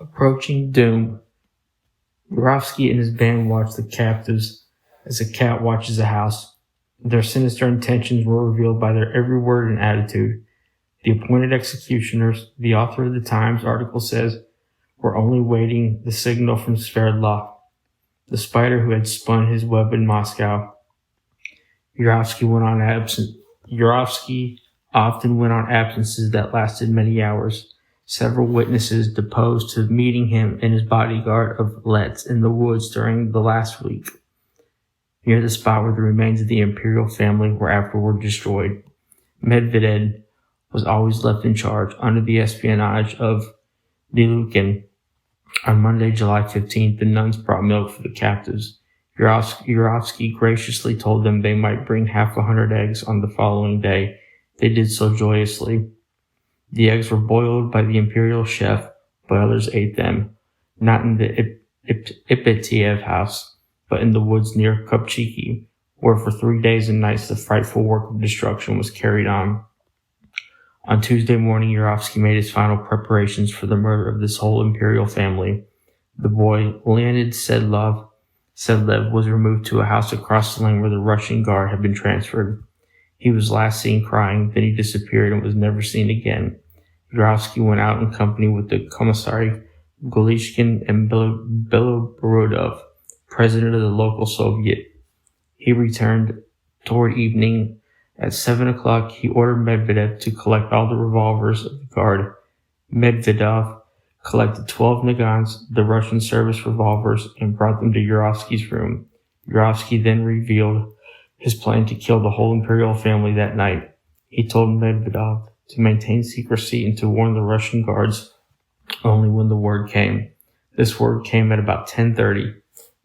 Approaching doom, Yurovsky and his band watched the captives as a cat watches a house. Their sinister intentions were revealed by their every word and attitude. The appointed executioners, the author of the Times article says, were only waiting the signal from Sverdlov, the spider who had spun his web in Moscow. Yurovsky often went on absences that lasted many hours. Several witnesses deposed to meeting him and his bodyguard of Letz in the woods during the last week, near the spot where the remains of the imperial family were afterward destroyed. Medvedev was always left in charge under the espionage of Dilukin. On Monday, July 15th, the nuns brought milk for the captives. Yurovsky graciously told them they might bring 100 eggs on the following day. They did so joyously. The eggs were boiled by the imperial chef, but others ate them, not in the Ipatiev house, but in the woods near Kopchiki, where for 3 days and nights the frightful work of destruction was carried on. On Tuesday morning, Yurovsky made his final preparations for the murder of this whole imperial family. The boy, Leonid Sedlev, was removed to a house across the lane where the Russian guard had been transferred. He was last seen crying, then he disappeared and was never seen again. Yurovsky went out in company with the commissary Golishkin and Beloborodov, president of the local Soviet. He returned toward evening. At 7 o'clock, he ordered Medvedev to collect all the revolvers of the guard. Medvedev collected 12 Nagans, the Russian service revolvers, and brought them to Yurovsky's room. Yurovsky then revealed his plan to kill the whole imperial family that night. He told Medvedev to maintain secrecy and to warn the Russian guards only when the word came. This word came at about 10:30.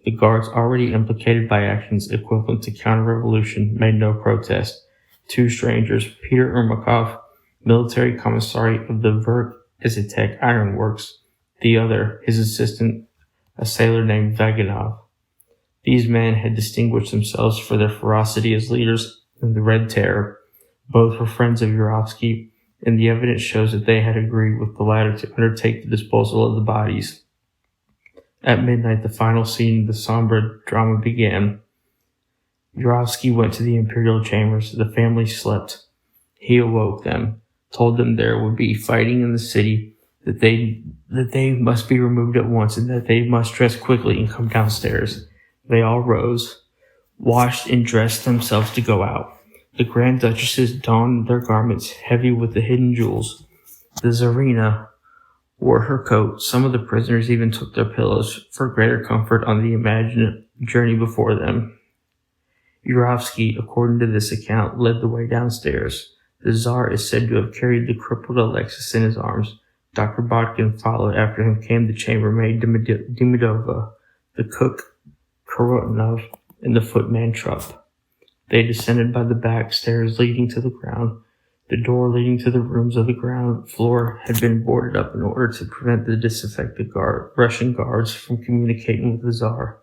The guards, already implicated by actions equivalent to counter-revolution, made no protest. Two strangers, Peter Ermakov, military commissary of the Verk-Izitek Iron Works, the other, his assistant, a sailor named Vaganov. These men had distinguished themselves for their ferocity as leaders in the Red Terror. Both were friends of Yurovsky, and the evidence shows that they had agreed with the latter to undertake the disposal of the bodies. At midnight, the final scene of the somber drama began. Yurovsky went to the imperial chambers. The family slept. He awoke them, told them there would be fighting in the city, that they must be removed at once, and that they must dress quickly and come downstairs. They all rose, washed and dressed themselves to go out. The Grand Duchesses donned their garments heavy with the hidden jewels. The Tsarina wore her coat. Some of the prisoners even took their pillows for greater comfort on the imagined journey before them. Yurovsky, according to this account, led the way downstairs. The Tsar is said to have carried the crippled Alexis in his arms. Dr. Botkin followed. After him came the chambermaid Demidova, the cook Korotinov, and the footman Trupp. They descended by the back stairs leading to the ground. The door leading to the rooms of the ground floor had been boarded up in order to prevent the disaffected Russian guards from communicating with the Tsar.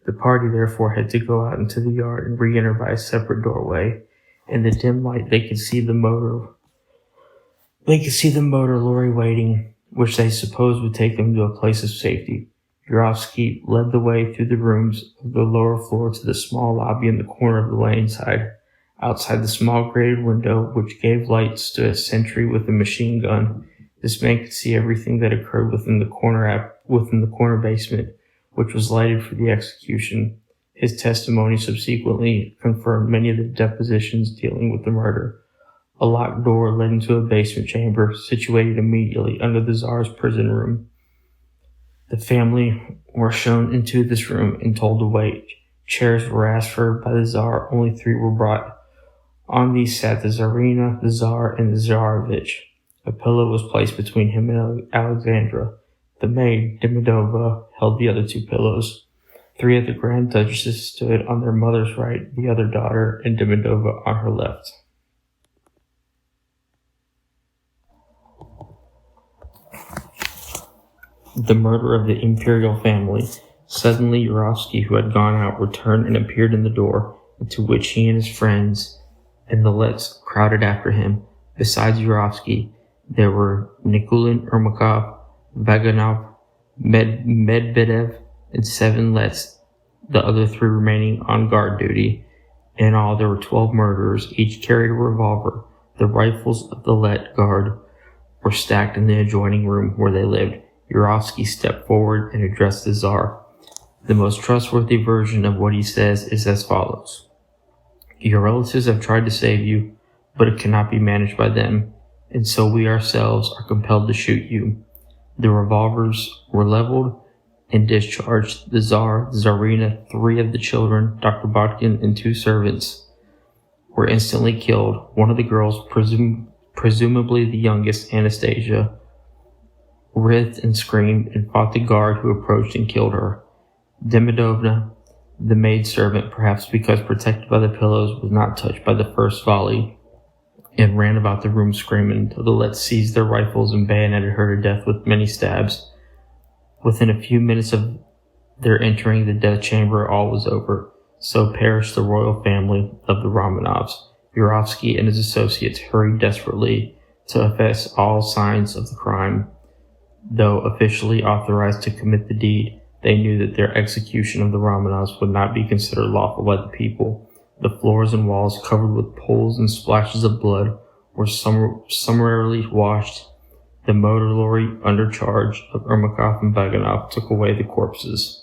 The party therefore had to go out into the yard and re-enter by a separate doorway. In the dim light, they could see the motor lorry waiting, which they supposed would take them to a place of safety. Yurovsky led the way through the rooms of the lower floor to the small lobby in the corner of the lane side. Outside the small grated window, which gave light, stood a sentry with a machine gun. This man could see everything that occurred within the corner basement, which was lighted for the execution. His testimony subsequently confirmed many of the depositions dealing with the murder. A locked door led into a basement chamber situated immediately under the Tsar's prison room. The family were shown into this room and told to wait. Chairs were asked for by the Tsar. Only 3 were brought. On these sat the Tsarina, the Tsar, and the Tsarevich. A pillow was placed between him and Alexandra. The maid, Demidova, held the other 2 pillows. 3 of the Grand Duchesses stood on their mother's right, the other daughter, and Demidova on her left. The murder of the imperial family. Suddenly, Yurovsky, who had gone out, returned and appeared in the door, into which he and his friends and the Letts crowded after him. Besides Yurovsky, there were Nikulin Ermakov, Vaganov, Medvedev and 7 Lets, the other 3 remaining on guard duty. In all, there were 12 murderers. Each carried a revolver. The rifles of the Let guard were stacked in the adjoining room where they lived. Yurovsky stepped forward and addressed the Tsar. The most trustworthy version of what he says is as follows. Your relatives have tried to save you, but it cannot be managed by them, and so we ourselves are compelled to shoot you. The revolvers were leveled and discharged. The Tsar, the Tsarina, 3 of the children, Dr. Botkin, and 2 servants were instantly killed. One of the girls, presumably the youngest, Anastasia, writhed and screamed and fought the guard who approached and killed her. Demidovna, the maidservant, perhaps because protected by the pillows, was not touched by the first volley and ran about the room screaming until the Lets seized their rifles and bayoneted her to death with many stabs. Within a few minutes of their entering the death chamber, all was over. So perished the royal family of the Romanovs. Yurovsky and his associates hurried desperately to efface all signs of the crime. Though officially authorized to commit the deed, they knew that their execution of the Romanovs would not be considered lawful by the people. The floors and walls, covered with pools and splashes of blood, were summarily washed. The motor lorry, under charge of Ermakov and Baganov, took away the corpses.